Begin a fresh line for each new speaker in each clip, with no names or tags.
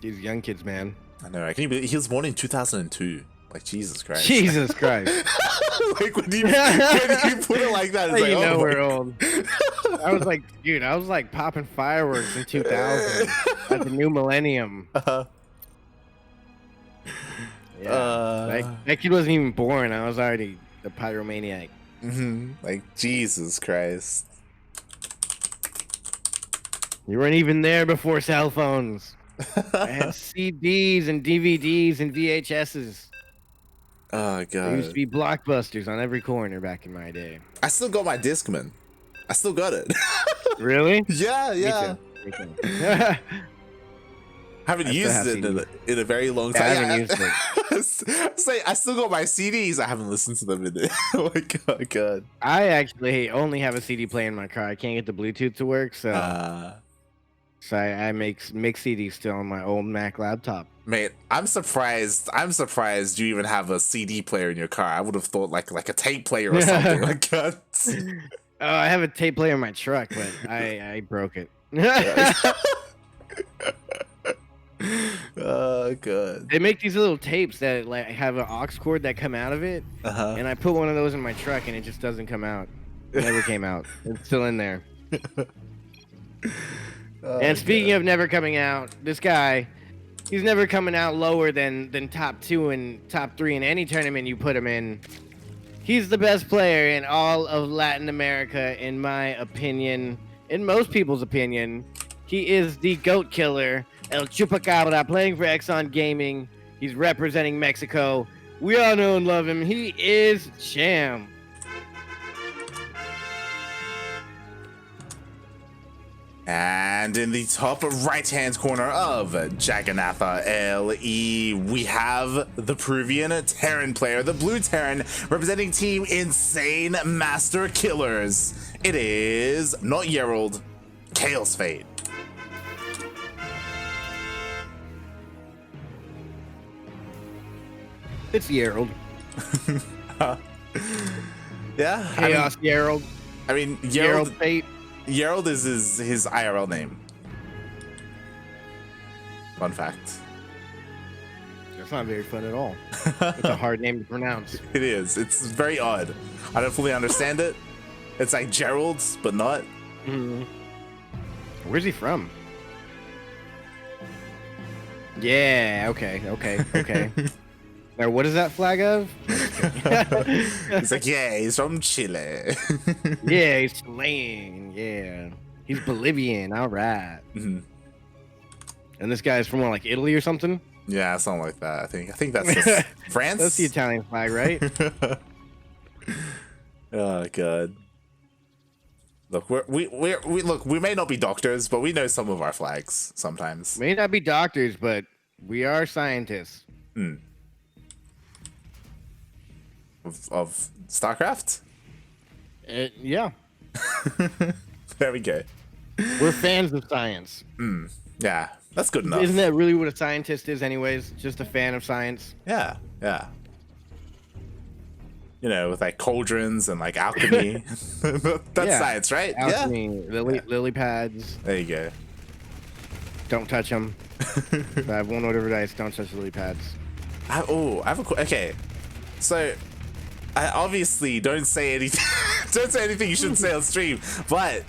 These young kids, man.
I know. Can you believe he was born in 2002? Like, Jesus Christ.
Jesus Christ.
Like, when you put it like that, it's like,
you know
oh,
we're old. I was like, dude, I was like popping fireworks in 2000 at the new millennium. Yeah, that kid wasn't even born. I was already the pyromaniac.
Like, Jesus Christ.
You weren't even there before cell phones. I had CDs and DVDs and VHSs.
Oh, God.
There used to be Blockbusters on every corner back in my day.
I still got my Discman. I still got it.
Really?
Yeah.
Me too.
Haven't used it in a very long time.
I haven't used it.
Say, I still got my CDs. I haven't listened to them in it. Oh my God.
I actually only have a CD player in my car. I can't get the Bluetooth to work, so I make CDs still on my old Mac laptop.
Mate, I'm surprised you even have a CD player in your car. I would have thought like a tape player or something like that.
Oh, I have a tape player in my truck, but I broke it.
Oh, good.
They make these little tapes that like have an aux cord that come out of it, and I put one of those in my truck, and it just doesn't come out. It never came out. It's still in there. And speaking of never coming out, this guy, he's never coming out lower than top 2 and top 3 in any tournament you put him in. He's the best player in all of Latin America, in my opinion, in most people's opinion. He is the GOAT killer, El Chupacabra, playing for Exxon Gaming. He's representing Mexico. We all know and love him. He is Cham.
And in the top right-hand corner of Jagannatha LE, we have the Peruvian Terran player, the Blue Terran, representing Team Insane Master Killers. It is not Yerald, Kaozfate.
It's Yerald.
Yeah.
Chaos Yerald.
I mean,
Yerald Fate.
Yerald is his IRL name. Fun fact.
That's not very fun at all. It's a hard name to pronounce.
It is. It's very odd. I don't fully understand it. It's like Gerald, but not.
Where's he from? Yeah, okay. Now, what is that flag of?
It's like, yeah, he's from Chile.
Yeah, he's Chilean. Yeah. He's Bolivian. All right.
And
this guy's from, like, Italy or something?
Yeah, something like that. I think that's just France.
That's the Italian flag, right?
Oh, God. Look, we may not be doctors, but we know some of our flags sometimes.
May not be doctors, but we are scientists.
Of StarCraft?
Yeah.
There we go.
We're fans of science.
Yeah, that's good enough.
Isn't that really what a scientist is anyways? Just a fan of science?
Yeah. You know, with like cauldrons and like alchemy. That's science, right?
Alchemy, lily pads.
There you go.
Don't touch them. I have one whatever dice. Don't touch lily pads.
I have a okay. So, I obviously don't say anything. Don't say anything you shouldn't say on stream. But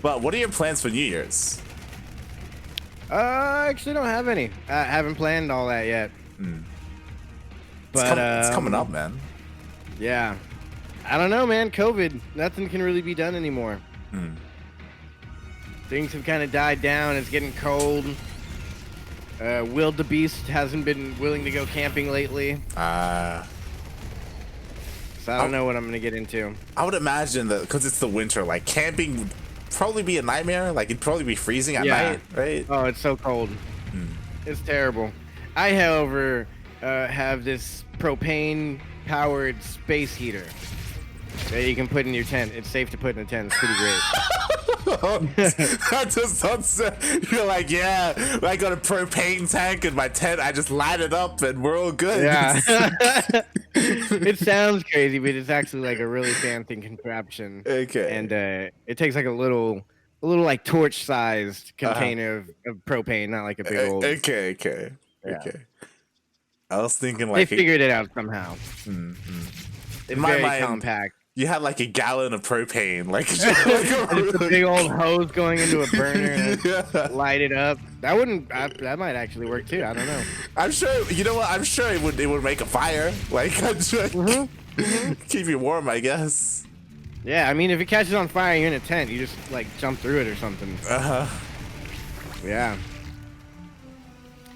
what are your plans for New Year's?
I actually don't have any. I haven't planned all that yet.
But it's coming up, man.
Yeah. I don't know, man. COVID. Nothing can really be done anymore. Things have kind of died down. It's getting cold. Will the Beast hasn't been willing to go camping lately. So I don't know what I'm going to get into.
I would imagine that because it's the winter, like camping would probably be a nightmare. Like it'd probably be freezing at night, right?
Oh, it's so cold. It's terrible. I, however, have this propane-powered space heater that you can put in your tent. It's safe to put in a tent. It's pretty great.
That just sounds, you're like, yeah, I got a propane tank in my tent. I just light it up and we're all good.
Yeah. It sounds crazy, but it's actually like a really fancy contraption.
Okay.
And it takes like a little a little like torch-sized container of propane, not like a big old.
Okay.
Yeah.
I was thinking
They
like
figured it out somehow.
in
It's
my
very
mind,
compact.
you had like a gallon of propane, like,
Just a big old hose going into a burner and light it up. That wouldn't. That might actually work too. I don't know.
I'm sure. You know what? I'm sure it would make a fire. Like, I'm sure keep you warm, I guess.
Yeah, I mean, if it catches on fire, you're in a tent. You just like jump through it or something. Yeah.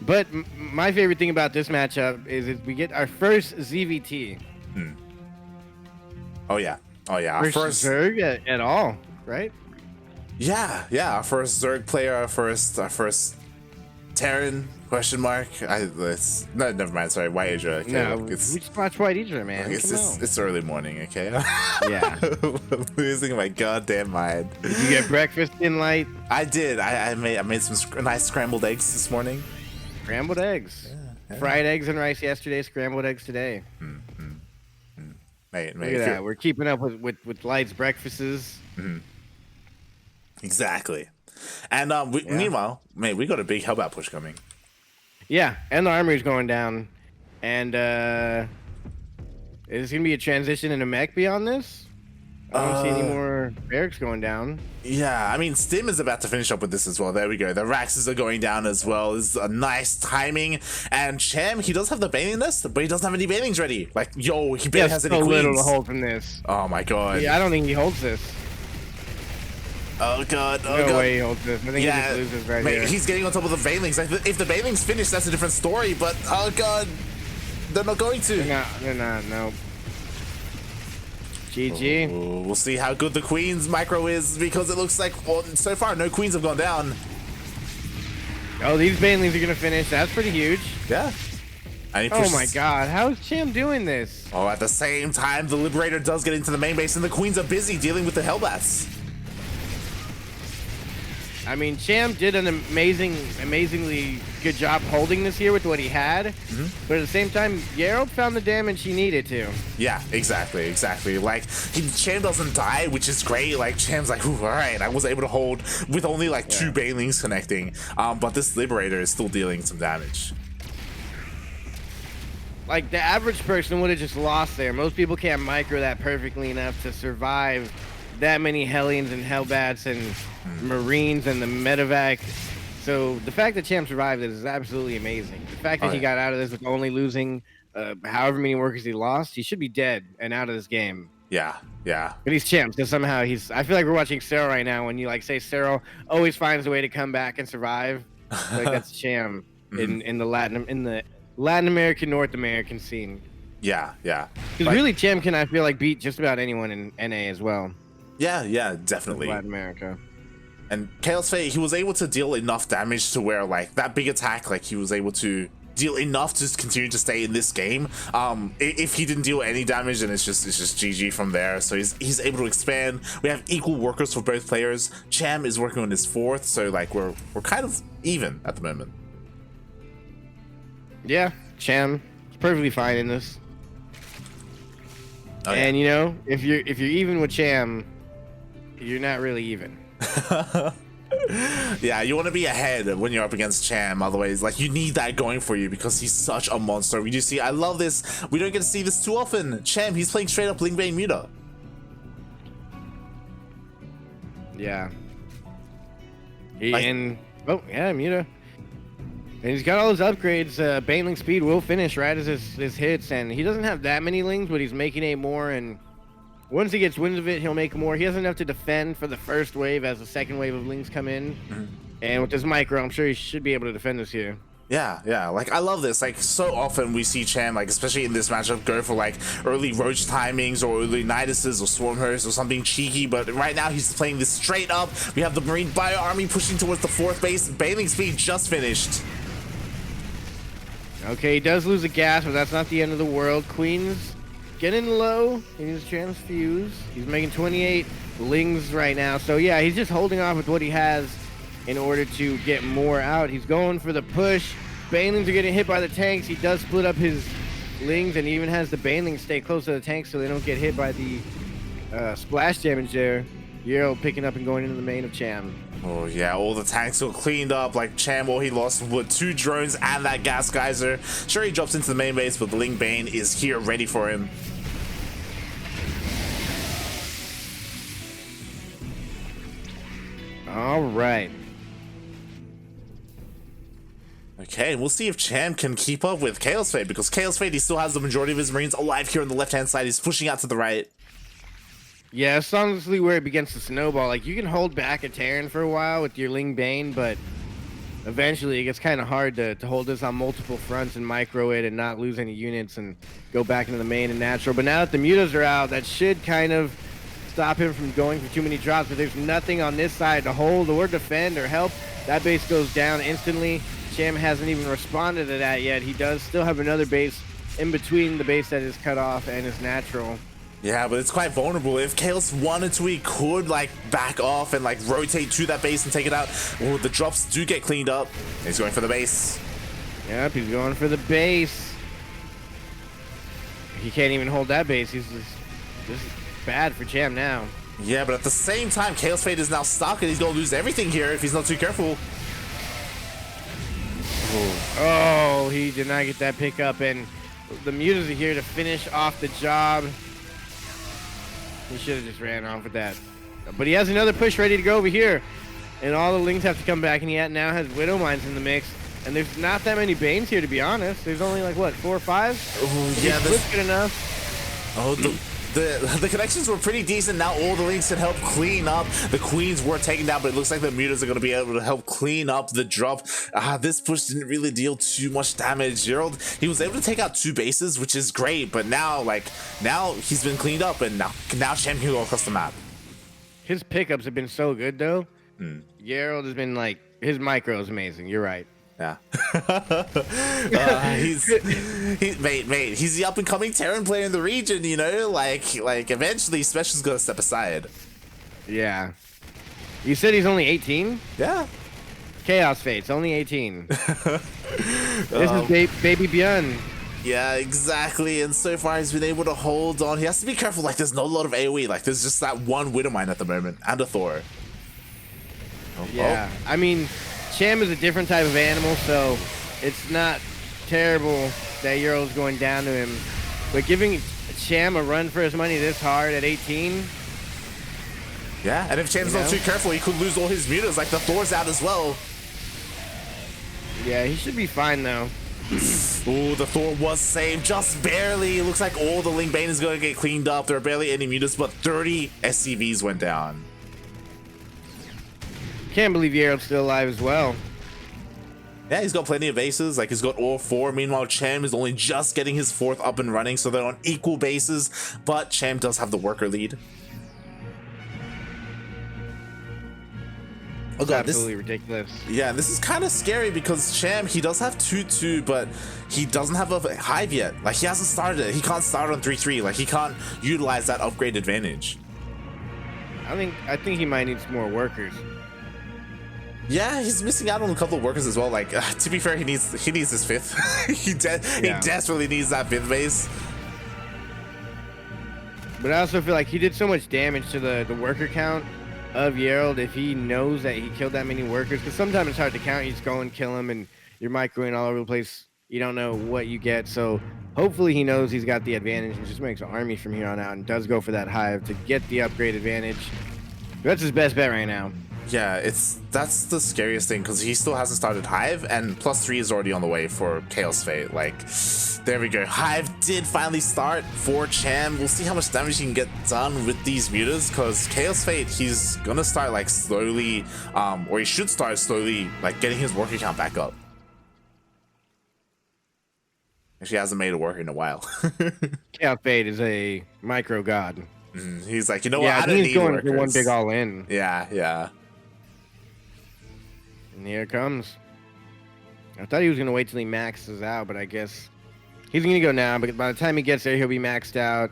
But my favorite thing about this matchup is we get our first ZvT.
Oh yeah. Our first
Zerg at all, right?
Yeah. Our first Zerg player. Our first Terran ? No, never mind. Sorry, White Asia. Okay,
No, we just watch White Asia, man.
It's early morning. Okay.
Yeah.
I'm losing my goddamn mind.
Did you get breakfast in light?
I did. I made some nice scrambled eggs this morning.
Scrambled eggs. Yeah. Fried eggs and rice yesterday. Scrambled eggs today.
Mate,
look at that. We're keeping up with Light's breakfasts.
Exactly. And meanwhile, mate, we got a big Hellbat push coming.
Yeah, and the armory's going down. And is gonna be a transition into mech beyond this? I don't see any more barracks going down.
Yeah, I mean, Stim is about to finish up with this as well. There we go. The Raxes are going down as well. This is a nice timing. And Cham, he does have the Baneling list, but he doesn't have any Banelings ready. Like, yo, he barely has any
so
queens.
little to hold from this.
Oh my god.
Yeah, I don't think he holds this.
Oh god.
No way he holds this. I think he just loses right here.
He's getting on top of the Banelings. Like, if the Banelings finish, that's a different story. But oh god, they're not going to.
They're not. No. GG.
Ooh, we'll see how good the Queen's micro is, because it looks like, well, so far no Queens have gone down.
Oh, these Banelings are gonna finish. That's pretty huge.
Yeah.
Oh my god, how is Cham doing this?
Oh, at the same time, the Liberator does get into the main base, and the Queens are busy dealing with the Hellbats.
I mean, Cham did an amazingly good job holding this here with what he had, but at the same time, Yarrow found the damage he needed to.
Yeah, exactly. Like, Cham doesn't die, which is great. Like, Cham's like, ooh, all right, I was able to hold with only like 2 Banelings connecting, but this Liberator is still dealing some damage.
Like, the average person would have just lost there. Most people can't micro that perfectly enough to survive that many Hellions and Hellbats and Marines and the medevac. So the fact that Cham survived this is absolutely amazing. The fact that he got out of this with only losing however many workers he lost, he should be dead and out of this game.
Yeah.
But he's Cham, so somehow he's. I feel like we're watching Cero right now. When you like say Cero always finds a way to come back and survive, like that's Cham in the Latin American, North American scene.
Yeah.
Because really, Cham can, I feel like, beat just about anyone in NA as well.
Yeah, definitely.
Latin America.
And Kaozfate, he was able to deal enough damage to where, like, that big attack, like, he was able to deal enough to continue to stay in this game. If he didn't deal any damage, then it's just GG from there. So he's able to expand. We have equal workers for both players. Cham is working on his 4th, so like we're kind of even at the moment.
Yeah, Cham is perfectly fine in this.
Oh,
and you know, if you're even with Cham, you're not really even.
Yeah, you want to be ahead when you're up against Cham. Otherwise, like, you need that going for you because he's such a monster. We do see, I love this. We don't get to see this too often. Cham, he's playing straight up Lingbane Muta.
Yeah. Muta. And he's got all his upgrades. Baneling speed will finish right as his hits, and he doesn't have that many lings, but he's making 8 more, and once he gets wind of it, he'll make more. He has enough to defend for the first wave as the second wave of lings come in. And with this micro, I'm sure he should be able to defend this here.
Yeah, like, I love this. Like, so often we see Cham, like, especially in this matchup, go for like early Roach timings or early Niduses or Swarmhurst or something cheeky, but right now he's playing this straight up. We have the Marine Bio Army pushing towards the 4th base. Baneling speed just finished.
Okay, he does lose a gas, but that's not the end of the world. Queen's getting low. He needs to transfuse. He's making 28 lings right now. So yeah, he's just holding off with what he has in order to get more out. He's going for the push. Banelings are getting hit by the tanks. He does split up his lings and even has the Banelings stay close to the tanks so they don't get hit by the splash damage there. Yerald picking up and going into the main of Cham.
Oh yeah, all the tanks are cleaned up. Like Cham, all he lost were 2 drones and that gas geyser. Sure, he drops into the main base, but the Ling Bane is here ready for him.
All right.
Okay, we'll see if Cham can keep up with Kaozfate, because Kaozfate, he still has the majority of his Marines alive here on the left-hand side. He's pushing out to the right.
Yeah, it's honestly where it begins to snowball. Like, you can hold back a Terran for a while with your Ling Bane, but eventually it gets kind of hard to hold this on multiple fronts and micro it and not lose any units and go back into the main and natural. But now that the mutas are out, that should kind of stop him from going for too many drops. But there's nothing on this side to hold or defend or help. That base goes down instantly. Cham hasn't even responded to that yet. He does still have another base in between the base that is cut off and his natural.
Yeah, but it's quite vulnerable. If Chaos wanted to, he could like back off and like rotate to that base and take it out. Oh, the drops do get cleaned up. He's going for the base.
Yep, he's going for the base. He can't even hold that base. This is bad for Cham now.
Yeah, but at the same time, Kaozfate is now stuck and he's gonna lose everything here if he's not too careful.
Oh, he did not get that pickup, and the mutas are here to finish off the job. He should have just ran off with that. But he has another push ready to go over here. And all the Lings have to come back, and he now has Widow Mines in the mix. And there's not that many Banes here, to be honest. There's only like, what, 4 or 5?
Oh, yeah,
that's good enough.
Oh, the connections were pretty decent. Now all the Lings can help clean up. The Queens were taken down, but it looks like the mutas are going to be able to help clean up the drop. This push didn't really deal too much damage. Yerald, he was able to take out 2 bases, which is great, but now he's been cleaned up, and now Cham can go across the map.
His pickups have been so good, though. Yerald has been like, his micro is amazing. You're right.
Yeah. He's the up and coming Terran player in the region, you know, like eventually Special's gonna step aside.
Yeah. You said he's only 18?
Yeah.
Kaozfate's only 18. This is baby Bjorn.
Yeah, exactly. And so far he's been able to hold on. He has to be careful, like there's not a lot of AoE, like there's just that one Widow Mine at the moment and a Thor.
Yeah. I mean, Cham is a different type of animal, so it's not terrible that Yerald's going down to him. But giving Cham a run for his money this hard at 18.
Yeah, and if Cham's not too careful, he could lose all his mutas. Like the Thor's out as well.
Yeah, he should be fine though.
Oh, the Thor was saved just barely. It looks like all the Ling Bane is going to get cleaned up. There are barely any mutas, but 30 SCVs went down.
Can't believe Yerald's still alive as well.
Yeah, he's got plenty of bases. Like he's got all 4. Meanwhile, Cham is only just getting his 4th up and running, so they're on equal bases. But Cham does have the worker lead.
Oh god, absolutely ridiculous.
Yeah, this is kind of scary because Cham, he does have 2-2, but he doesn't have a hive yet. Like he hasn't started it. He can't start on 3-3. Like he can't utilize that upgrade advantage.
I think he might need some more workers.
Yeah, he's missing out on a couple of workers as well. Like to be fair, he needs his 5th. he desperately needs that 5th base.
But I also feel like he did so much damage to the worker count of Yerald if he knows that he killed that many workers. Because sometimes it's hard to count. You just go and kill him, and you're microing all over the place. You don't know what you get. So hopefully he knows he's got the advantage and just makes an army from here on out and does go for that hive to get the upgrade advantage. That's his best bet right now.
Yeah, that's the scariest thing because he still hasn't started Hive, and +3 is already on the way for Kaozfate. Like, there we go. Hive did finally start for Cham. We'll see how much damage he can get done with these mutas because Kaozfate, he's gonna start like slowly, or he should start slowly, like getting his worker count back up. Actually hasn't made a worker in a while.
Kaozfate is a micro god.
He's like, you know what?
I
don't
think
need
he's going
workers.
for one big all in.
Yeah.
And here it comes. I thought he was going to wait till he maxes out, but I guess he's going to go now. But by the time he gets there, he'll be maxed out.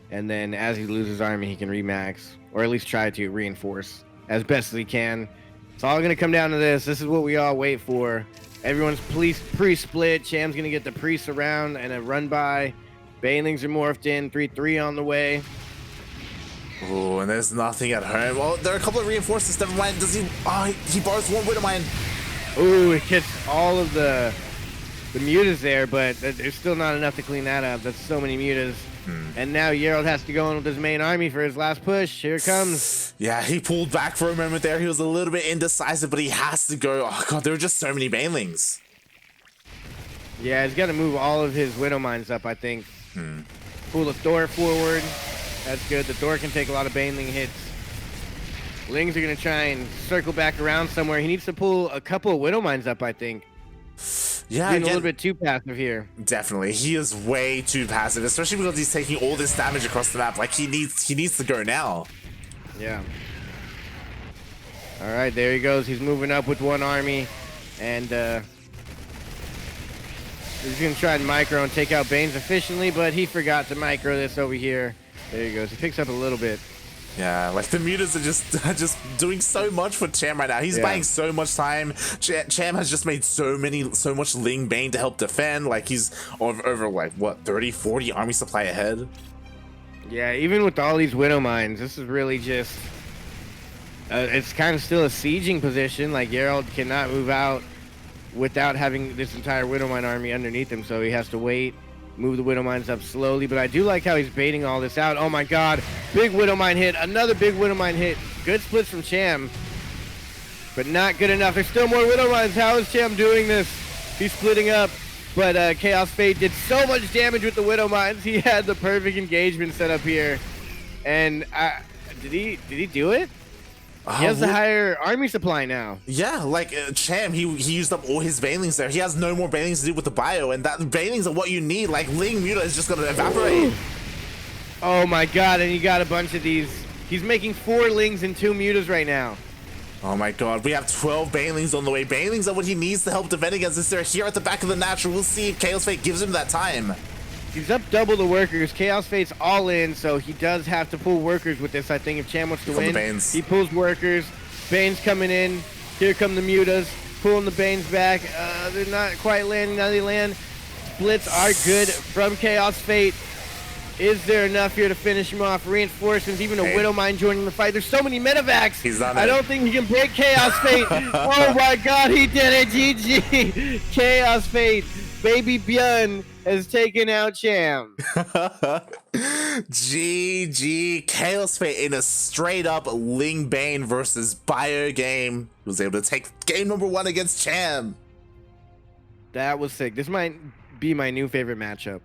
And then as he loses army, he can remax. Or at least try to reinforce as best as he can. It's all going to come down to this. This is what we all wait for. Everyone's pre-split. Cham's going to get the priests around and a run by. Banelings are morphed in. 3-3 on the way.
Oh, and there's nothing at home. Well, there are a couple of reinforcements. Never mind. Does he? Oh, he borrows one Widowmine.
Ooh, it hits all of the mutas there, but there's still not enough to clean that up. That's so many mutas. And now Yerald has to go in with his main army for his last push. Here it comes.
Yeah, he pulled back for a moment there. He was a little bit indecisive, but he has to go. Oh god, there are just so many banelings.
Yeah, he's got to move all of his Widow Mines up, I think. Pull the Thor forward. That's good. The Thor can take a lot of baneling hits. Lings are going to try and circle back around somewhere. He needs to pull a couple of Widow Mines up, I think.
Yeah,
Being a little bit too passive here.
Definitely, he is way too passive, especially because he's taking all this damage across the map. Like he needs to go now.
Yeah. All right, there he goes. He's moving up with one army, and he's gonna try and micro and take out Banes efficiently, but he forgot to micro this over here. There he goes. He picks up a little bit.
Yeah, like the mutas are just doing so much for Cham right now. He's buying so much time. Cham has just made so much Ling Bane to help defend. Like he's over like what 30, 40 army supply ahead.
Yeah, even with all these Widow Mines, this is really just it's kind of still a sieging position. Like Yerald cannot move out without having this entire Widow Mine army underneath him, so he has to wait. Move the Widow Mines up slowly, but I do like how he's baiting all this out. Oh my god, big Widow Mine hit, another big Widow Mine hit. Good splits from Cham, but not good enough. There's still more Widow Mines. How is Cham doing this? He's splitting up, but Kaozfate did so much damage with the Widow Mines. He had the perfect engagement set up here, and did he do it? He has the higher army supply now.
Yeah, like Cham, he used up all his banelings there. He has no more banelings to do with the bio, and that banelings are what you need. Like Ling Muta is just gonna evaporate.
Oh my god, and he got a bunch of these. He's making 4 Lings and 2 Mutas right now.
Oh my god, we have 12 banelings on the way. Banelings are what he needs to help defend against this. They're here at the back of the natural. We'll see if Kaozfate gives him that time.
He's up double the workers. Kaozfate's all in, so he does have to pull workers with this. I think if Cham wants to win, he pulls workers. Bane's coming in. Here come the mutas, pulling the Banes back. They're not quite landing. Now they land. Splits are good from Kaozfate. Is there enough here to finish him off? Reinforcements, even a Widow Mine joining the fight. There's so many medevacs. I don't think he can break Kaozfate. Oh my god, he did it. GG. Kaozfate. Baby Björn has taken out Cham.
GG. Kaozfate in a straight up Ling Bane versus Bio game. He was able to take game number 1 against Cham.
That was sick. This might be my new favorite matchup.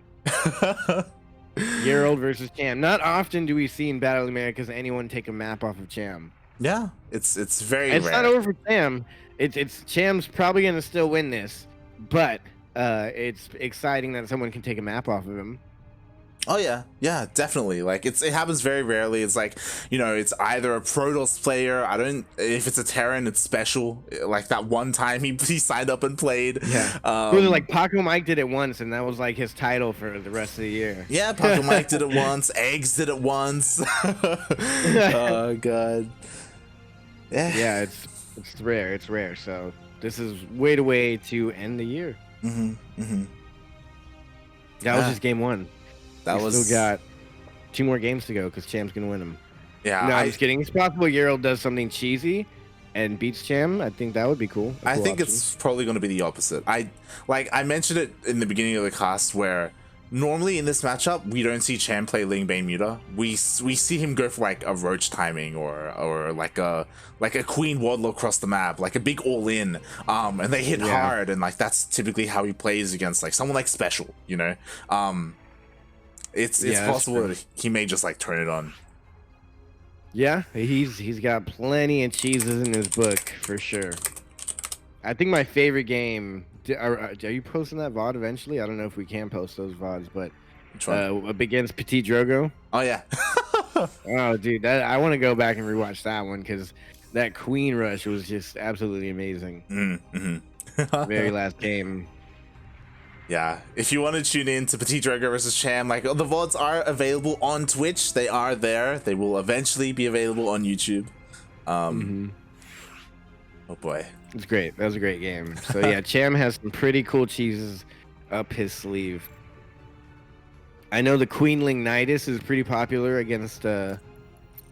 Yerald versus Cham. Not often do we see in Battle Americas anyone take a map off of Cham.
Yeah, it's very rare.
It's not over for Cham. It's Cham's probably gonna still win this, but it's exciting that someone can take a map off of him.
Oh yeah, definitely. Like it happens very rarely. It's like, you know, it's either a Protoss player. If it's a Terran, it's special. Like that one time he signed up and played.
Yeah. It was like Paco Mike did it once, and that was like his title for the rest of the year.
Yeah, Paco Mike did it once. Eggs did it once. Oh god.
Yeah, it's rare. It's rare. So this is way to end the year. That was just game 1. Still got 2 more games to go because Cham's gonna win them.
Yeah,
no, I'm just kidding. It's possible Yerald does something cheesy and beats Cham. I think that would be cool.
I think it's probably going to be the opposite. I mentioned it in the beginning of the cast where normally in this matchup we don't see Cham play Ling Bane Muta. We see him go for like a roach timing or like a Queen Waddle across the map, like a big all in. And they hit hard, and like that's typically how he plays against like someone like Special, you know. It's possible that he may just like turn it on.
Yeah, he's got plenty of cheeses in his book for sure. I think my favorite game. Are you posting that VOD eventually? I don't know if we can post those VODs, but against Petit Drogo.
Oh yeah.
Oh dude, I want to go back and rewatch that one because that Queen Rush was just absolutely amazing. Very last game.
Yeah, if you want to tune in to Petit Drogo versus Cham, like the VODs are available on Twitch. They are there. They will eventually be available on YouTube. Oh boy.
It's great. That was a great game. So yeah, Cham has some pretty cool cheeses up his sleeve. I know the Queenling Nidus is pretty popular against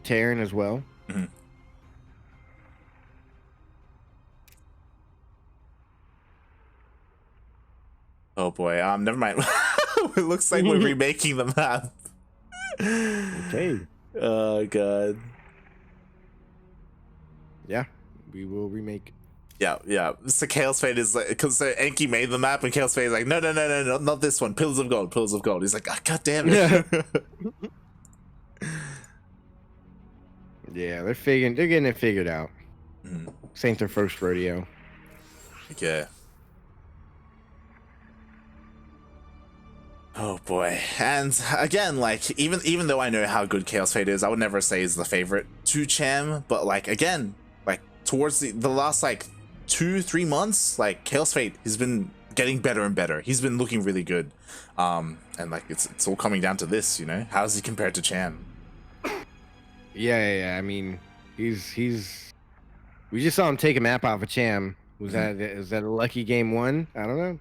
Terran as well.
Mm-hmm. Oh boy, never mind. It looks like we're remaking the map.
Okay.
Oh god.
Yeah, we will remake.
Yeah, yeah. So Kaozfate is like, because Enki made the map, and Kaozfate is like, no, not this one. Pillars of Gold, Pillars of Gold. He's like, oh, god damn it.
Yeah, they're getting it figured out.
Mm-hmm.
This ain't their first rodeo.
Okay. Oh boy. And again, like, even though I know how good Kaozfate is, I would never say he's the favorite to Cham, but like, again, like towards the last like 2-3 months, like Kaozfate has been getting better and better. He's been looking really good. And like it's all coming down to this, you know? How's he compared to Cham?
Yeah. I mean, he's we just saw him take a map off of Cham. Is that a lucky game one? I don't know.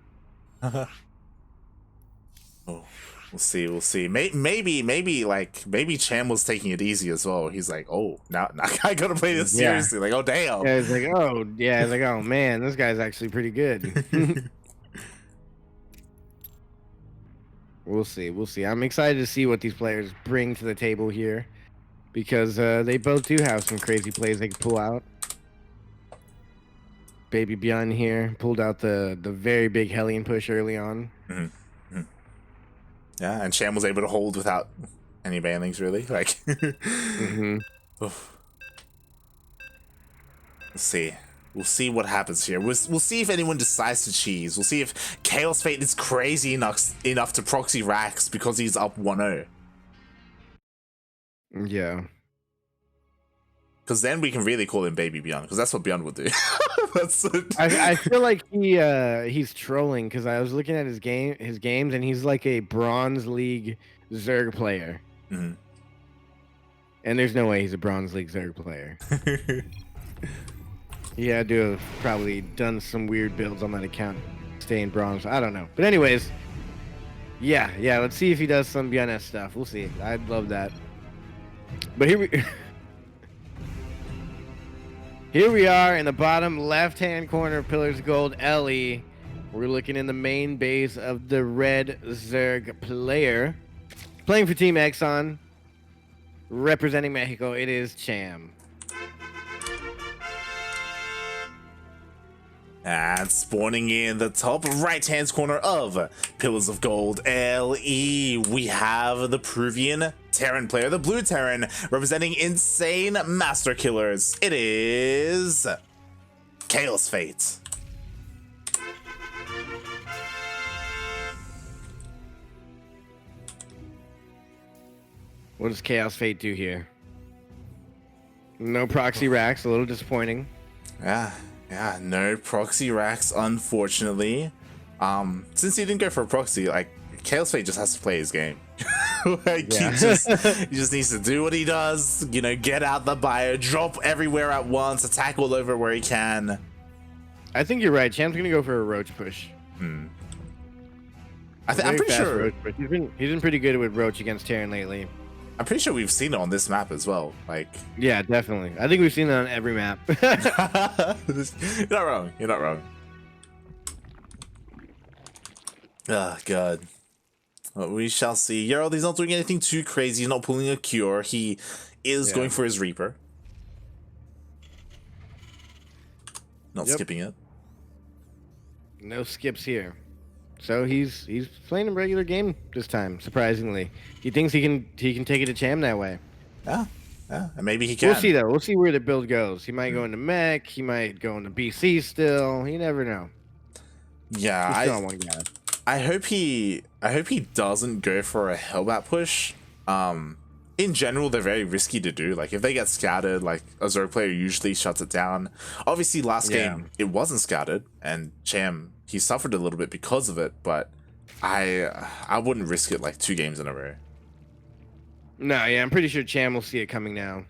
Oh, we'll see. Maybe Cham was taking it easy as well. He's like, oh, now I gotta play this seriously. Like, oh damn.
Yeah, it's like, oh man, this guy's actually pretty good. We'll see. I'm excited to see what these players bring to the table here, because they both do have some crazy plays they can pull out. Baby Bjorn here pulled out the very big Hellion push early on.
Mm-hmm. Yeah, and Cham was able to hold without any banlings, really. Like, We'll see what happens here. We'll see if anyone decides to cheese. We'll see if Kaozfate is crazy enough to proxy Rax because he's up 1-0.
Yeah.
Because then we can really call him Baby Bjorn, because that's what Bjorn would do.
I feel like he's trolling, because I was looking at his games, and he's like a Bronze League Zerg player.
Mm-hmm.
And there's no way he's a Bronze League Zerg player. He had to have probably done some weird builds on that account, stay in bronze. I don't know. But anyways, yeah. Let's see if he does some Bjorn stuff. We'll see. I'd love that. But here we are in the bottom left-hand corner of Pillars of Gold LE. We're looking in the main base of the red Zerg player. Playing for Team Exxon. Representing Mexico, it is Cham.
And spawning in the top right-hand corner of Pillars of Gold LE, we have the Peruvian Terran player, the blue Terran, representing insane master killers. It is Kaozfate.
What does Kaozfate do here? No proxy racks, a little disappointing.
Yeah, no proxy racks, unfortunately. Since he didn't go for a proxy, like, Kaozfate just has to play his game. Like, he just needs to do what he does, you know, get out the bio, drop everywhere at once, attack all over where he can.
I think you're right. Cham's gonna go for a roach push.
I'm pretty sure
He's been pretty good with roach against Terran lately.
I'm pretty sure we've seen it on this map as well. Like,
yeah, definitely. I think we've seen it on every map.
You're not wrong. Oh god. Well, we shall see. Gerald, he's not doing anything too crazy. He's not pulling a cure. He is going for his Reaper. Not skipping it.
No skips here. So he's playing a regular game this time, surprisingly. He thinks he can take it to Cham that way.
Yeah, and maybe he can.
We'll see though. We'll see where the build goes. He might go into mech, he might go into BC still. You never know.
Yeah, I hope he doesn't go for a Hellbat push. In general, they're very risky to do. Like, if they get scouted, like, a Zerg player usually shuts it down. Obviously, last game, it wasn't scouted, and Cham, he suffered a little bit because of it, but I wouldn't risk it, like, 2 games in a row.
No, yeah, I'm pretty sure Cham will see it coming now.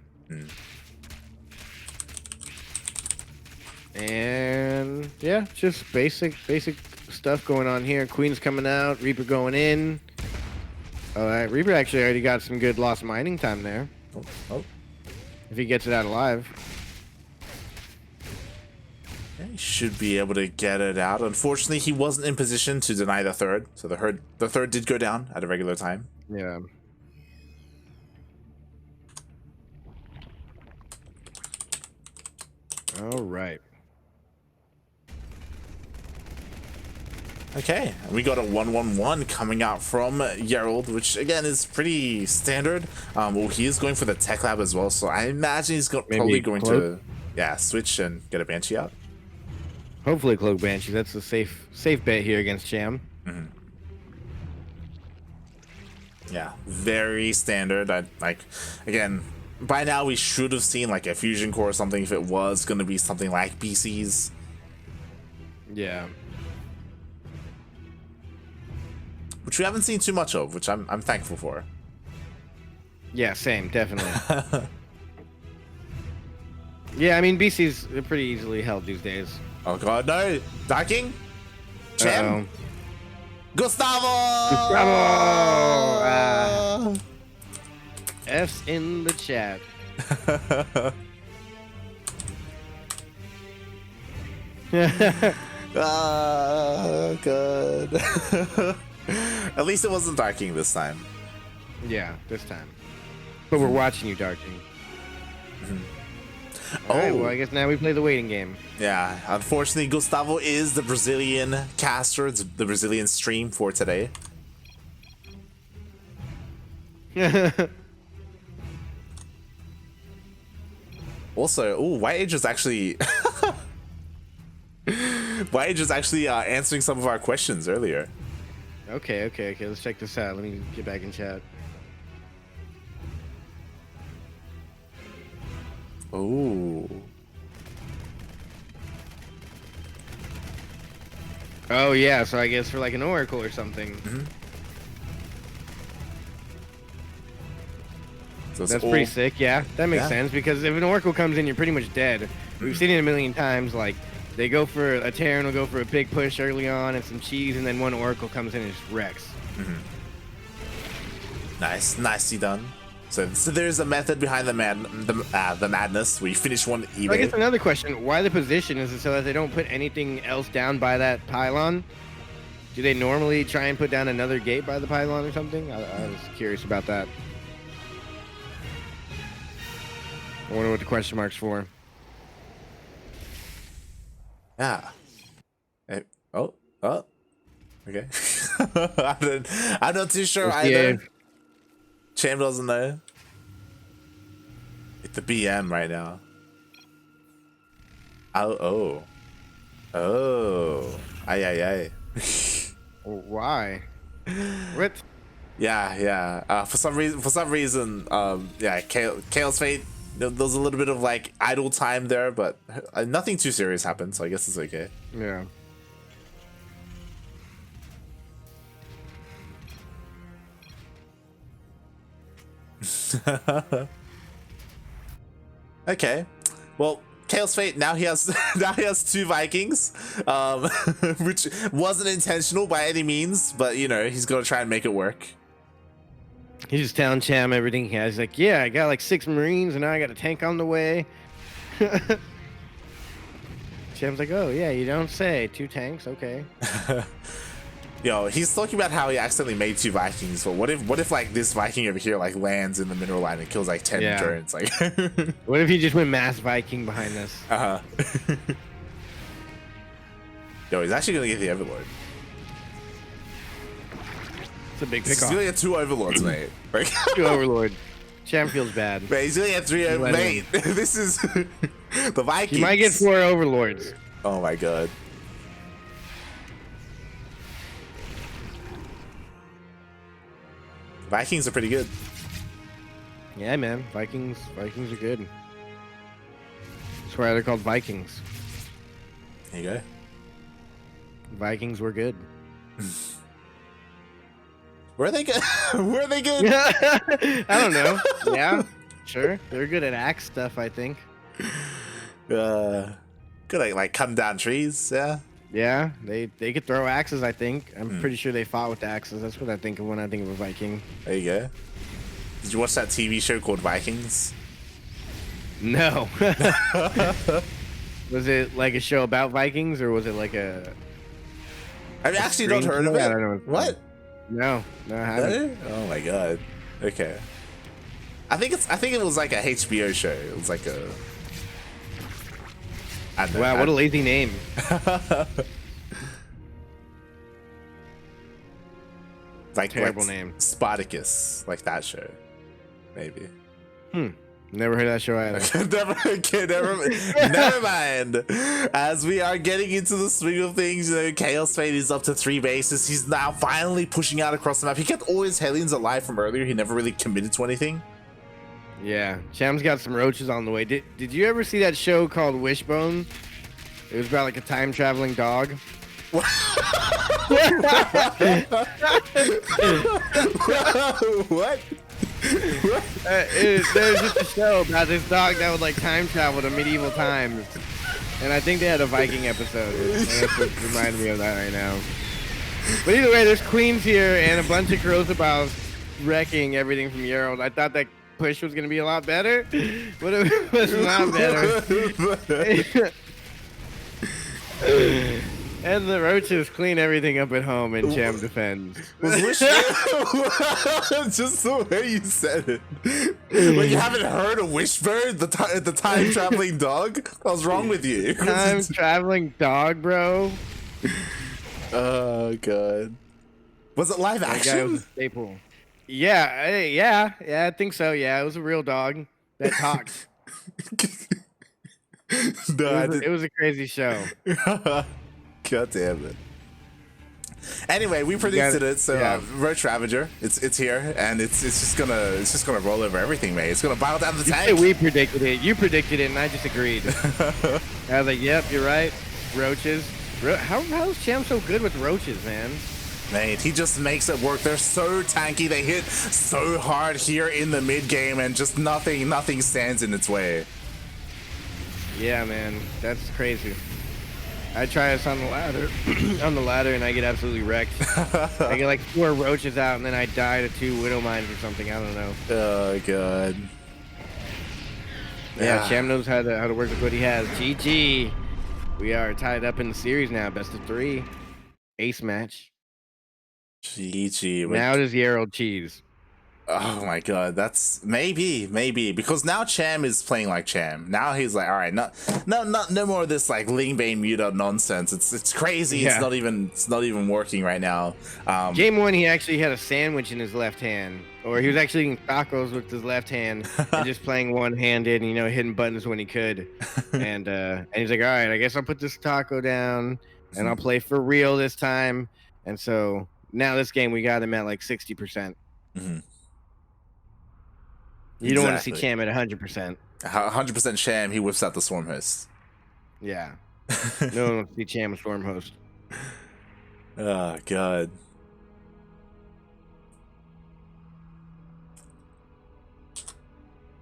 And, yeah, just basic stuff going on here. Queen's coming out, Reaper going in. All right, Reaper actually already got some good lost mining time there.
Oh.
if he gets it out alive.
Yeah, he should be able to get it out. Unfortunately, he wasn't in position to deny the third, so the third did go down at a regular time.
Yeah. All right.
Okay, we got a 1-1-1 coming out from Gerald, which again is pretty standard. Well, he is going for the tech lab as well, so I imagine he's probably going to, yeah, switch and get a Banshee out.
Hopefully, Cloak Banshee. That's a safe bet here against Cham.
Mm-hmm. Yeah, very standard. Again, by now we should have seen like a fusion core or something if it was going to be something like BC's.
Yeah.
Which we haven't seen too much of, which I'm thankful for.
Yeah, same, definitely. Yeah, I mean BC's pretty easily held these days.
Oh god, no! Ducking? Cham? Gustavo!
Gustavo! F's in the chat.
Good. At least it wasn't Darking this time.
Yeah, this time. But we're watching you, Darking. Alright, well, I guess now we play the waiting game.
Yeah, unfortunately, Gustavo is the Brazilian caster. It's the Brazilian stream for today. Also, White Age is actually... White Age is actually answering some of our questions earlier.
Okay, let's check this out. Let me get back in chat.
Oh.
Oh, yeah, so I guess for like an Oracle or something.
So
that's pretty sick, yeah. That makes sense, because if an Oracle comes in, you're pretty much dead. We've seen it a million times, like, they go for a Terran will go for a big push early on and some cheese, and then one Oracle comes in and just wrecks.
Nice, nicely done. So there's a method behind the madness. We finish one eBay.
I guess another question: why the position? Is it so that they don't put anything else down by that pylon? Do they normally try and put down another gate by the pylon or something? I was curious about that. I wonder what the question mark's for.
Yeah. Hey, oh, okay. I'm not too sure either. Cham doesn't know. It's the BM right now. Oh. Aye.
Why? What?
Yeah. For some reason, yeah, Kaozfate. There was a little bit of like idle time there, but nothing too serious happened, so I guess it's okay.
Yeah.
Okay, well, Kaozfate now he has two Vikings, which wasn't intentional by any means, but you know he's gonna try and make it work.
He's just telling Cham everything he has. He's like, yeah, I got like 6 Marines and now I got a tank on the way. Cham's like, oh yeah, you don't say. 2 tanks, okay.
Yo, he's talking about how he accidentally made 2 Vikings, but what if like this Viking over here like lands in the mineral line and kills like 10 turns? Like,
what if he just went mass Viking behind this?
Yo, he's actually gonna get the Overlord.
It's a big pickoff.
He's gonna get 2 Overlords, mate.
2 Overlord. Cham feels bad.
Mate, he's gonna get 3 mate. This is the Vikings.
He might get 4 Overlords.
Oh my god. Vikings are pretty good.
Yeah, man. Vikings are good. That's why they're called Vikings.
There you go.
Vikings were good.
Were they good? Were they good?
I don't know. Yeah, sure. They're good at axe stuff, I think.
Good at like cutting down trees, yeah.
Yeah, they could throw axes, I think. I'm pretty sure they fought with axes. That's what I think of when I think of a Viking.
There you go. Did you watch that TV show called Vikings?
No. Was it like a show about Vikings, or was it like a?
I've actually not heard of it.
I don't know.
What?
No, I haven't.
Oh my god. Okay. I think it was like a HBO show. It was like a. I don't know.
Wow, what a lazy name.
Like
terrible name.
Spartacus, like that show, maybe.
Never heard that show either.
Never mind. As we are getting into the swing of things, you know, Kaozfate is up to 3 bases. He's now finally pushing out across the map. He kept all his Hellions alive from earlier. He never really committed to anything.
Yeah, Cham's got some roaches on the way. Did you ever see that show called Wishbone? It was about like a time traveling dog.
What?
There's just a show about this dog that would like time travel to medieval times, and I think they had a Viking episode. And that's what reminded me of that right now. But either way, there's queens here and a bunch of Kaozfate wrecking everything from Euro. I thought that push was gonna be a lot better, but it was not better. And the roaches clean everything up at home, and Cham defends.
Just the way you said it. Like, you haven't heard of Wishbone, the time traveling dog? What's wrong with you?
Time traveling dog, bro.
Oh god. Was it live
That guy
action?
was a staple. Yeah, I think so. Yeah, it was a real dog that talked. It was a crazy show.
God damn it. Anyway, we predicted it, so
yeah.
Roach Ravager, it's here, and it's just gonna roll over everything, mate. It's gonna bile down the tank.
We predicted it. You predicted it, and I just agreed. I was like, "Yep, you're right." Roaches. How is Cham so good with roaches, man?
Mate, he just makes it work. They're so tanky. They hit so hard here in the mid game, and just nothing stands in its way.
Yeah, man, that's crazy. I try this on the ladder, and I get absolutely wrecked. I get like 4 roaches out, and then I die to 2 widow mines or something. I don't know.
Oh god.
Yeah, Cham knows how to work with what he has. GG. We are tied up in the series now, best of 3, ace match.
GG.
Now does Yerald cheese.
Oh my god, that's maybe because now Cham is playing like Cham. Now he's like, all right, no more of this like Lingbane muta nonsense. It's crazy. Yeah. It's not even working right now.
Game 1, he actually had a sandwich in his left hand, or he was actually eating tacos with his left hand and just playing one-handed, and, you know, hitting buttons when he could. And he's like, all right, I guess I'll put this taco down and I'll play for real this time. And so now this game we got him at like 60%.
Mm-hmm.
You don't want to see Cham at 100%.
100% Cham, he whips out the Swarm Host.
Yeah. No one wants to see Cham a Swarm Host.
Oh, God.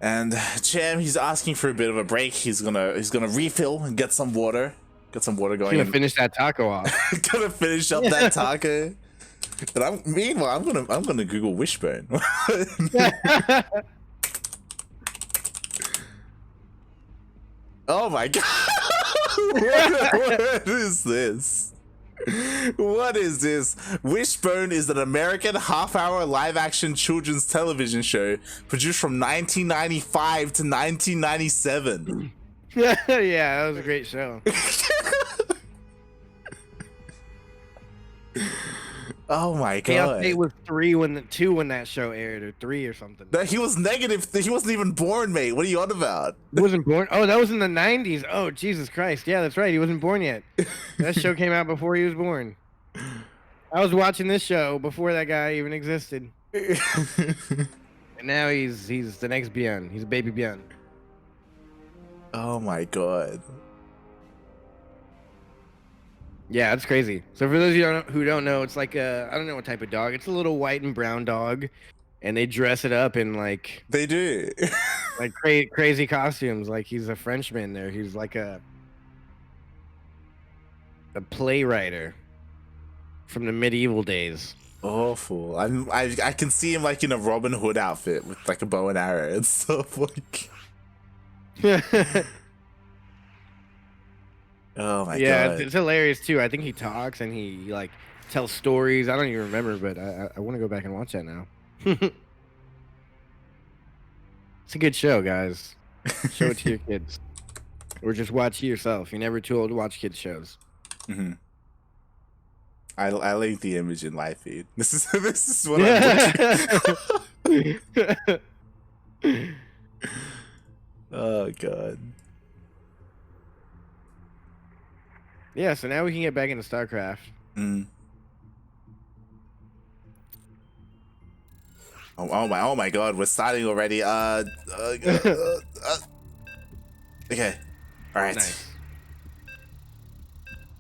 And Cham, he's asking for a bit of a break. He's gonna refill and get some water. Get some water going.
He's gonna finish that taco off.
Gonna finish up that taco. But meanwhile, I'm gonna Google Wishbone. Oh my god! What is this? What is this? Wishbone is an American half-hour live-action children's television show produced from 1995 to 1997.
Yeah, that was a great show.
Oh my god!
Kaozfate was 2 when that show aired, or 3 or something.
He was negative. He wasn't even born, mate. What are you on about?
He wasn't born? Oh, that was in the 90s. Oh, Jesus Christ. Yeah, that's right. He wasn't born yet. That show came out before he was born. I was watching this show before that guy even existed. And now he's the next Bjorn. He's a baby Bjorn.
Oh my god.
Yeah, it's crazy. So for those of you who don't know, it's like I don't know what type of dog. It's a little white and brown dog, and they dress it up in like
they do
like crazy costumes. Like he's a Frenchman there. He's like a playwright from the medieval days.
Awful. I can see him like in a Robin Hood outfit with like a bow and arrow and stuff like. Oh my
Yeah,
god.
it's hilarious too. I think he talks and he like tells stories. I don't even remember, but I want to go back and watch that now. It's a good show, guys. Show it to your kids, or just watch it yourself. You're never too old to watch kids shows.
Mm-hmm. I like the image in live feed. This is what I'm watching. Oh god.
Yeah, so now we can get back into StarCraft.
Mm. Oh my god, we're starting already. Okay. All right.
Nice.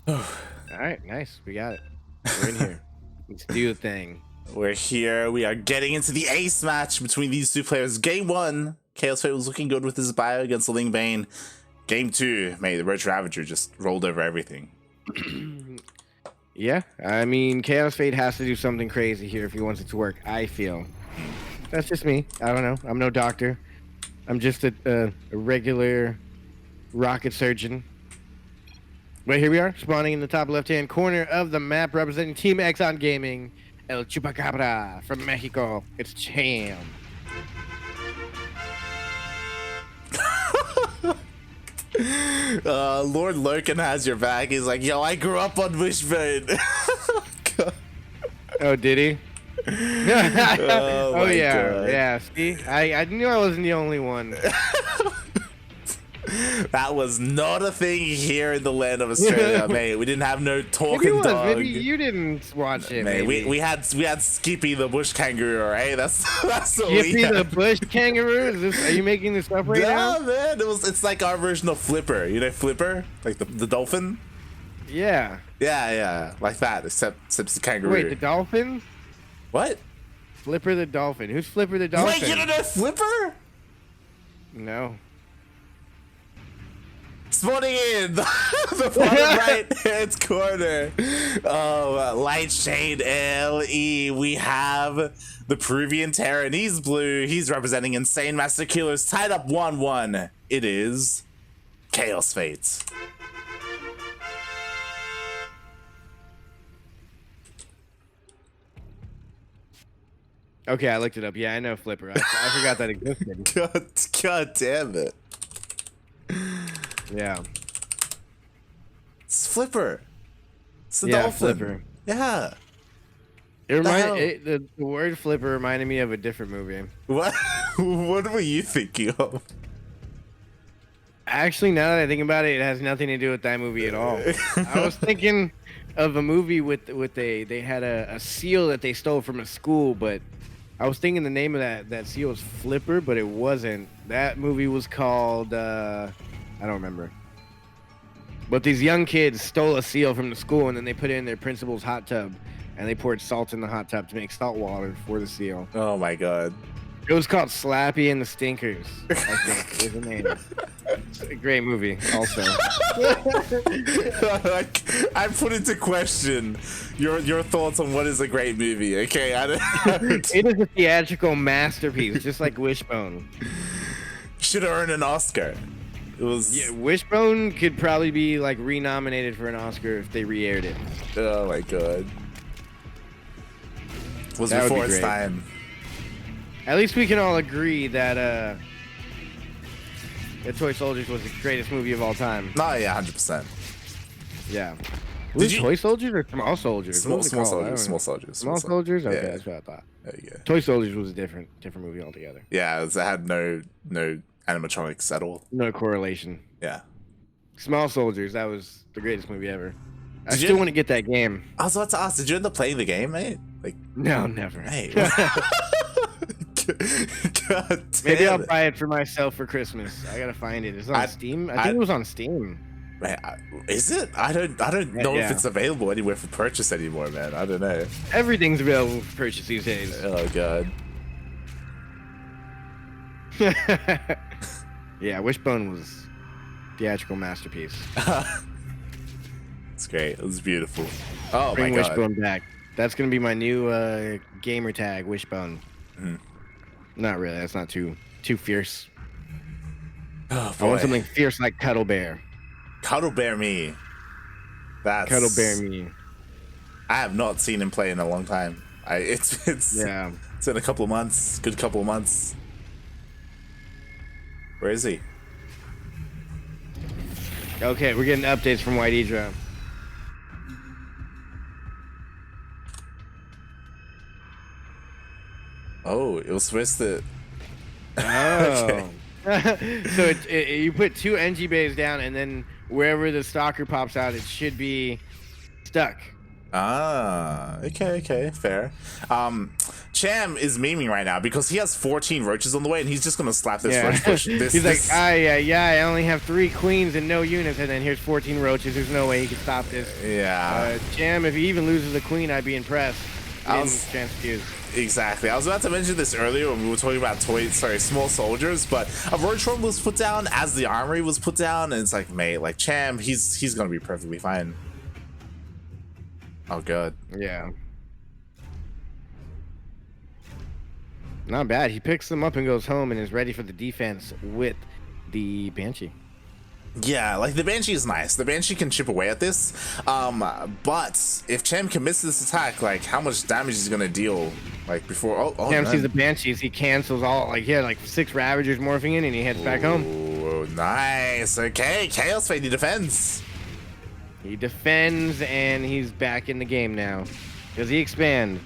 All right, nice. We got it. We're in here. Let's do the thing.
We're here. We are getting into the ace match between these two players. Game 1, Kaozfate was looking good with his bio against the Ling Bane. Game 2, mate, the Roach Ravager just rolled over everything.
Yeah, I mean, Kaozfate has to do something crazy here if he wants it to work, I feel. That's just me. I don't know. I'm no doctor. I'm just a regular rocket surgeon. But here we are, spawning in the top left-hand corner of the map, representing Team Exxon Gaming, El Chupacabra from Mexico. It's Cham.
Lord Lurkin has your back. He's like, yo, I grew up on Wishbone.
Oh, did he?
Oh
yeah,
God.
yeah. See, I knew I wasn't the only one.
That was not a thing here in the land of Australia, mate. We didn't have no talking dog.
Maybe you didn't watch it.
Mate,
maybe.
we had Skippy the bush kangaroo, right? That's what
Skippy
we had.
the bush kangaroo. Are you making this up right now?
No, man. It's like our version of Flipper. You know Flipper, like the dolphin.
Yeah.
Yeah, like that. Except it's a kangaroo.
Wait, the dolphin?
What?
Flipper the dolphin. Who's Flipper the dolphin?
Wait, you don't know Flipper?
No.
Spawning in the bottom right hand corner. Oh, Light Shade LE. We have the Peruvian Terran. He's blue. He's representing Insane Master Killers. Tied up 1-1. It is Kaozfate.
Okay, I looked it up. Yeah, I know Flipper. I forgot that existed.
God damn it.
Yeah.
It's Flipper. It's the
Yeah,
dolphin.
Flipper.
Yeah.
The word Flipper reminded me of a different movie.
What? What were you thinking of?
Actually, now that I think about it, it has nothing to do with that movie at all. I was thinking of a movie with they had a seal that they stole from a school, but I was thinking the name of that seal was Flipper, but it wasn't. That movie was called I don't remember. But these young kids stole a seal from the school, and then they put it in their principal's hot tub, and they poured salt in the hot tub to make salt water for the seal.
Oh my god.
It was called Slappy and the Stinkers, I think is the name. It's a great movie, also.
I put into question your thoughts on what is a great movie. Okay,
It is a theatrical masterpiece, just like Wishbone.
Should have earned an Oscar. It was.
Yeah, Wishbone could probably be like renominated for an Oscar if they re-aired it.
Oh my god. Was
That would
before
be
its
great.
time.
At least we can all agree that Toy Soldiers was the greatest movie of all time.
No, yeah, 100%.
Yeah. Was it
you-
Toy Soldiers or Small Soldiers?
Small
What was it called? I
soldiers.
don't
Small
know.
soldiers.
Small Soldiers? Okay,
Yeah.
that's what I thought.
There you go.
Toy Soldiers was a different movie altogether.
Yeah, it had no animatronics at all.
No correlation.
Yeah.
Small Soldiers, that was the greatest movie ever. I
Did you-
still want to get that game.
I was about to ask, did you end up playing the game, mate? Like,
No, never.
hey. God damn
Maybe I'll
it.
buy it for myself for Christmas. I gotta find it. It's on Steam. I think it was on Steam.
Man, is it? I don't know if
Yeah.
it's available anywhere for purchase anymore, man. I don't know.
Everything's available for purchase these days.
Oh god.
Yeah, Wishbone was theatrical masterpiece.
It's great. It was beautiful. Oh
Bring
my god.
Wishbone back. That's gonna be my new gamer tag, Wishbone.
Mhm.
Not really. That's not too fierce.
Oh
I want
boy.
something fierce like Cuddle Bear.
Cuddle Bear me. That's
Cuddle Bear me.
I have not seen him play in a long time. It's
Yeah.
it's in a couple of months. Good couple of months. Where is he?
Okay, we're getting updates from Yodaslim.
Oh, it was supposed to.
Oh. So you put 2 NG bays down, and then wherever the stalker pops out, it should be stuck.
Ah, okay, fair. Cham is memeing right now because he has 14 roaches on the way, and he's just gonna slap this roach push.
He's like, I only have 3 queens and no units, and then here's 14 roaches. There's no way he can stop this.
Yeah.
Cham, if he even loses a queen, I'd be impressed.
Exactly. I was about to mention this earlier when we were talking about small soldiers, but a roach run was put down as the armory was put down, and it's like, mate, like Cham, he's gonna be perfectly fine. Oh, good.
Yeah. Not bad. He picks them up and goes home and is ready for the defense with the Banshee.
Yeah, like the Banshee is nice. The Banshee can chip away at this. But if Cham can miss this attack, like how much damage is gonna deal? Like before
Cham sees the Banshees, he cancels all, like he had like 6 Ravagers morphing in and he heads back home.
Oh, nice. Okay, Kaozfate defends.
He defends and he's back in the game now. Does he expand?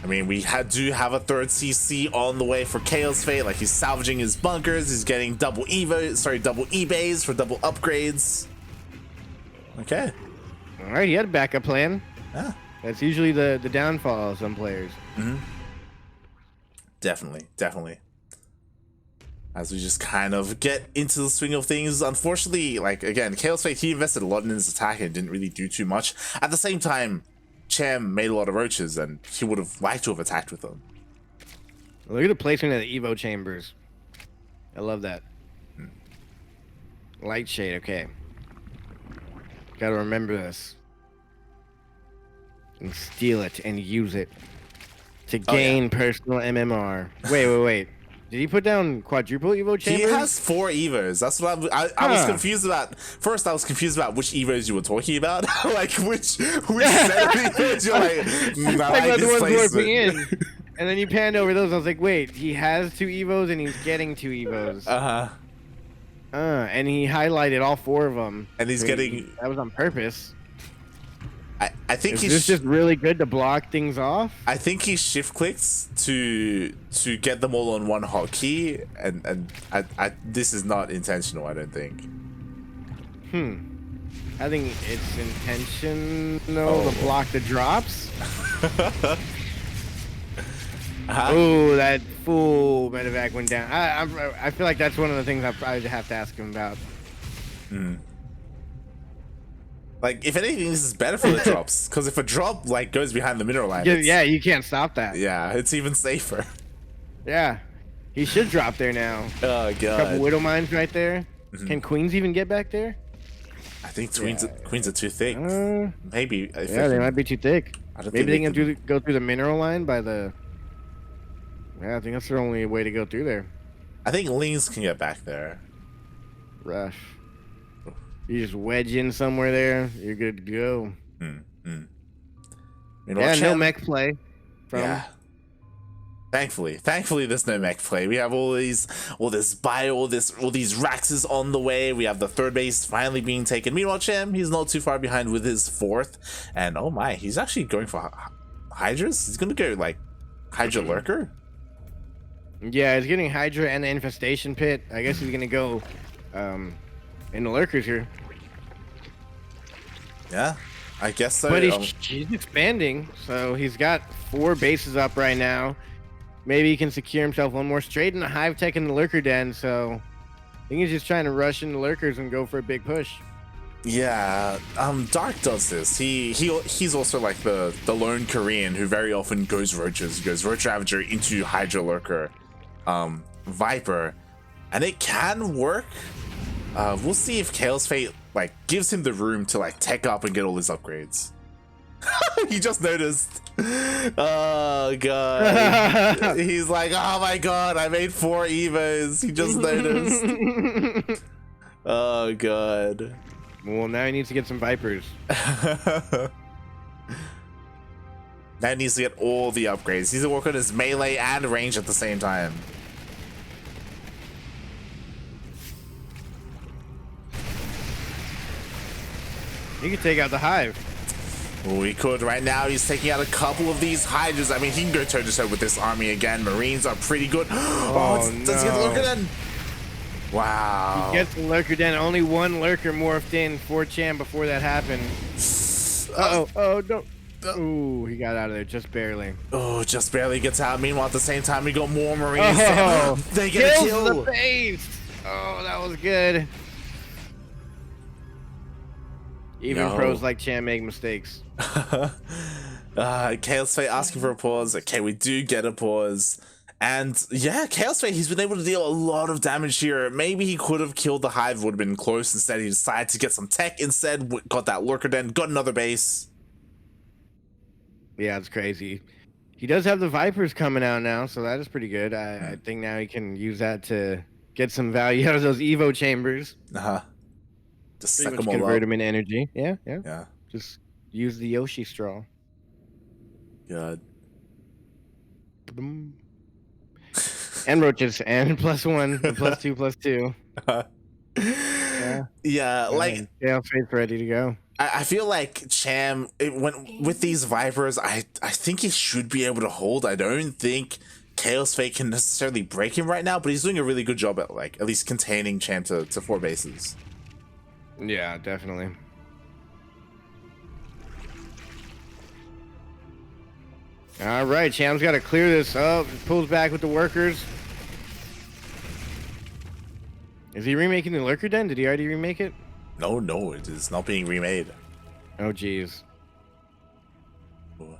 I mean, we do have a 3rd CC on the way for Kaozfate. Like he's salvaging his bunkers. He's getting double eBays for double upgrades. Okay.
All right, he had a backup plan.
Yeah.
That's usually the downfall of some players.
Mm-hmm. Definitely. As we just kind of get into the swing of things, unfortunately, like again, Kaozfate, he invested a lot in his attack and didn't really do too much. At the same time, Cham made a lot of roaches, and he would have liked to have attacked with them.
Look at the placement of the Evo chambers. I love that. Light shade, okay. Gotta remember this. And steal it and use it to gain personal MMR. Wait. Did he put down quadruple Evo chambers?
He has 4 Evos. That's what I was confused about. First, I was confused about which Evos you were talking about. Like, which set of Evos you're like,
about the ones warping in. And then you panned over those. I was like, wait, he has 2 Evos and he's getting 2 Evos. And he highlighted all 4 of them.
And he's getting...
That was on purpose.
I think
he's just really good to block things off. I think
he shift clicks to get them all on one hotkey, and I this is not intentional. I don't think.
I think it's intentional to block the drops. Oh, that fool medevac went down. I feel like that's one of the things I'd have to ask him about.
Like, if anything, this is better for the drops, because if a drop like goes behind the mineral line,
yeah, you can't stop that.
Yeah, it's even safer.
Yeah, he should drop there now.
Oh god,
a couple widow mines right there. Can queens even get back there?
I think queens are too thick. Maybe.
Yeah, they might be too thick. Maybe they can go through the mineral line by the. Yeah, I think that's the only way to go through there.
I think Lings can get back there.
Rush. You just wedge in somewhere there, you're good to go. Yeah, no mech play.
Yeah. Thankfully, there's no mech play. We have all these Raxes on the way. We have the 3rd base finally being taken. Meanwhile, Cham, he's not too far behind with his 4th. And oh my, he's actually going for Hydras. He's gonna go like Hydra Lurker.
Yeah, he's getting Hydra and the Infestation Pit. I guess he's gonna go in the Lurkers here.
Yeah, I guess so.
But he's expanding, so he's got 4 bases up right now. Maybe he can secure himself one more straight in the Hive Tech in the Lurker Den, so I think he's just trying to rush in the Lurkers and go for a big push.
Yeah, Dark does this. He's also like the lone Korean who very often goes roaches. He goes Roach Ravager into Hydra Lurker, Viper, and it can work. We'll see if Kaozfate like gives him the room to like tech up and get all his upgrades. He just noticed. Oh god. He's like, oh my god, I made 4 Evos. He just noticed. Oh god.
Well, now he needs to get some Vipers.
Now he needs to get all the upgrades. He needs to work on his melee and range at the same time.
He could take out the Hive.
Oh, he could right now. He's taking out a couple of these Hydras. I mean, he can go toe to toe with this army again. Marines are pretty good. Oh,
no.
does he get the Lurker Den? Wow.
He gets the Lurker Den. Only one Lurker morphed in for Cham before that happened. Oh, no. Ooh, he got out of there just barely.
Oh, just barely gets out. Meanwhile, at the same time, we got more Marines. They get a kill.
The base. Oh, that was good. Even pros like Cham make mistakes.
Kaozfate asking for a pause. Okay, we do get a pause. And yeah, Kaozfate, he's been able to deal a lot of damage here. Maybe he could have killed the Hive, would have been close. Instead, he decided to get some tech instead. Got that Lurker Den, got another base.
Yeah, it's crazy. He does have the Vipers coming out now, so that is pretty good. I think now he can use that to get some value out of those Evo chambers.
Just suck them all
convert
up.
them in energy. Yeah.
Yeah.
Just use the Yoshi straw.
God.
And roaches, and +1, +2, +2.
Yeah, like
Kaozfate's ready to go.
I feel like Cham, with these Vipers, I think he should be able to hold. I don't think Kaozfate can necessarily break him right now, but he's doing a really good job at at least containing Cham to 4 bases.
Yeah, definitely. All right, Cham's got to clear this up. Pulls back with the workers. Is he remaking the Lurker Den? Did he already remake it?
No, it is not being remade.
Oh, jeez.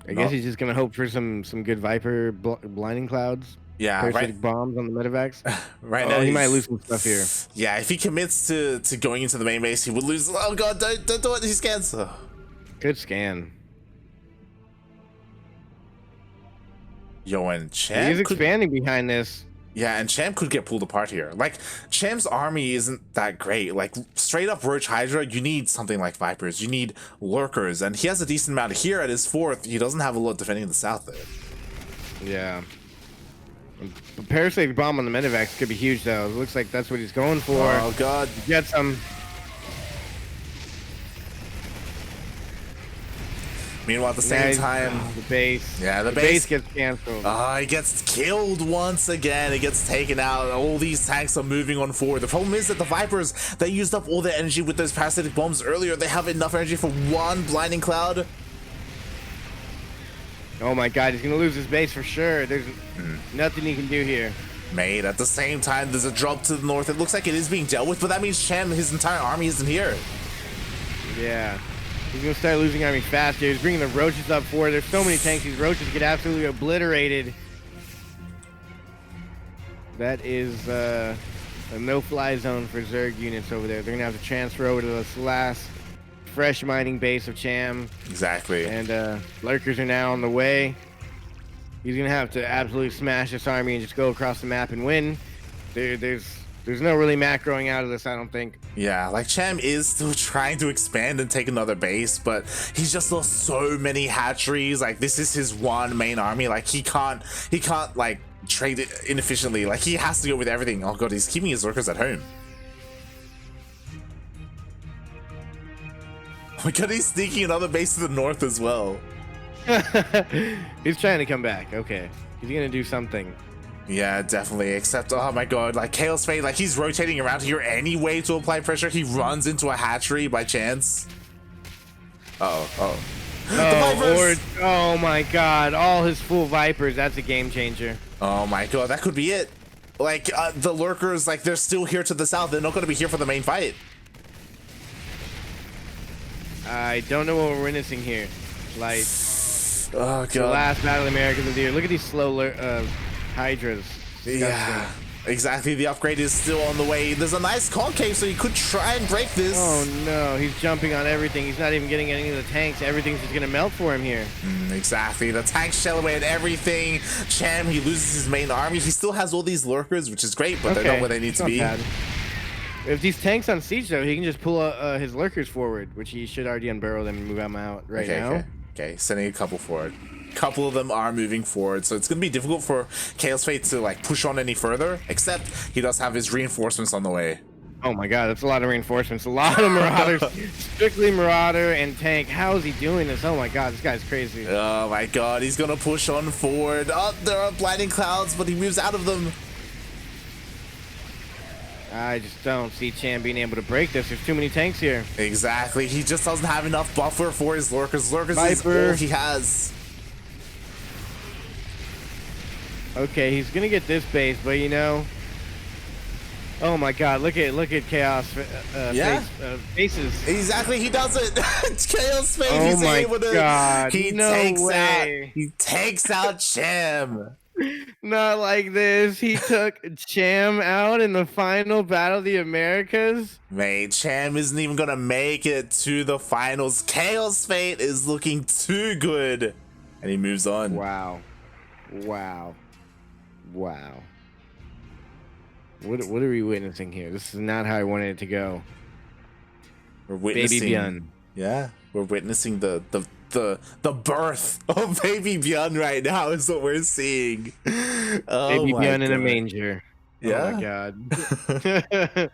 I guess he's just gonna hope for some good Viper blinding clouds.
Yeah,
parasitic bombs on the medevacs.
Right now
he might lose some stuff here.
Yeah, if he commits to going into the main base, he would lose. Oh god, don't do it. He scans.
Good scan.
Yo, and Cham
He's expanding behind this.
Yeah, and Cham could get pulled apart here. Like, Cham's army isn't that great. Like, straight up Roach Hydra, you need something like Vipers. You need Lurkers, and he has a decent amount here at his 4th. He doesn't have a lot defending the south there.
Yeah. The parasitic bomb on the medevacs could be huge, though. It looks like that's what he's going for.
Oh, God.
Get some.
Meanwhile, at the same time,
the base.
Yeah, the
base gets canceled.
He gets killed once again. It gets taken out. All these tanks are moving on forward. The problem is that the Vipers, they used up all their energy with those parasitic bombs earlier. They have enough energy for 1 blinding cloud.
Oh my god, he's gonna lose his base for sure. There's nothing he can do here.
Mate, at the same time, there's a drop to the north. It looks like it is being dealt with, but that means Cham, his entire army isn't here.
Yeah. He's gonna start losing army faster. He's bringing the roaches up forward. There's so many tanks. These roaches get absolutely obliterated. That is a no-fly zone for Zerg units over there. They're gonna have to transfer over to this last fresh mining base of Cham.
Exactly.
And Lurkers are now on the way. He's gonna have to absolutely smash this army and just go across the map and win. There's no really macroing out of this, I don't think.
Yeah, like Cham is still trying to expand and take another base, but he's just lost so many hatcheries. Like, this is his one main army. Like, he can't like trade it inefficiently. Like, he has to go with everything. Oh god, he's keeping his Lurkers at home. Oh my god, he's sneaking another base to the north as well.
He's trying to come back. Okay, he's gonna do something.
Yeah, definitely. Except, oh my god, like Kaozfate, like he's rotating around here anyway to apply pressure. He runs into a hatchery by chance. Oh,
my god, all his full Vipers. That's a game changer.
Oh my god, that could be it. Like, the Lurkers, like, they're still here to the south. They're not going to be here for the main fight.
I don't know what we're witnessing here. Like,
oh god,
the last Battle of Americans of the year. Look at these slow Hydras.
Yeah. Exactly, the upgrade is still on the way. There's a nice concave, so he could try and break this.
Oh no, he's jumping on everything. He's not even getting any of the tanks. Everything's just gonna melt for him here.
Exactly, the tanks shell away at everything. Cham, he loses his main army. He still has all these lurkers, which is great, but they're not where they need to be.
Bad. If these tanks on siege though, he can just pull his lurkers forward, which he should already unbarrel them and move them out right now.
Okay, sending a couple forward. Couple of them are moving forward, so it's gonna be difficult for Kaozfate to like push on any further, except he does have his reinforcements on the way.
Oh my god, that's a lot of reinforcements, a lot of marauders. Strictly marauder and tank. How is he doing this? Oh my god, this guy's crazy.
Oh my god, he's gonna push on forward. Oh, there are blinding clouds, but he moves out of them.
I just don't see Cham being able to break this. There's too many tanks here.
Exactly, he just doesn't have enough buffer for his lurkers. Lurkers is all he has.
Okay, he's gonna get this base, but you know, oh my god, look at Chaos faces.
Exactly, he does it. Kaozfate,
Oh
he's
my
able to.
god,
He takes out Cham.
Not like this. He took Cham out in the final battle of the Americas.
Mate, Cham isn't even gonna make it to the finals. Kaozfate is looking too good, and he moves on.
Wow. What are we witnessing here? This is not how I wanted it to go.
We're witnessing,
Baby Björn.
Yeah, we're witnessing the birth of Baby Björn right now is what we're seeing. Oh
Baby
my
Björn in a
God.
manger.
Yeah.
Oh my god.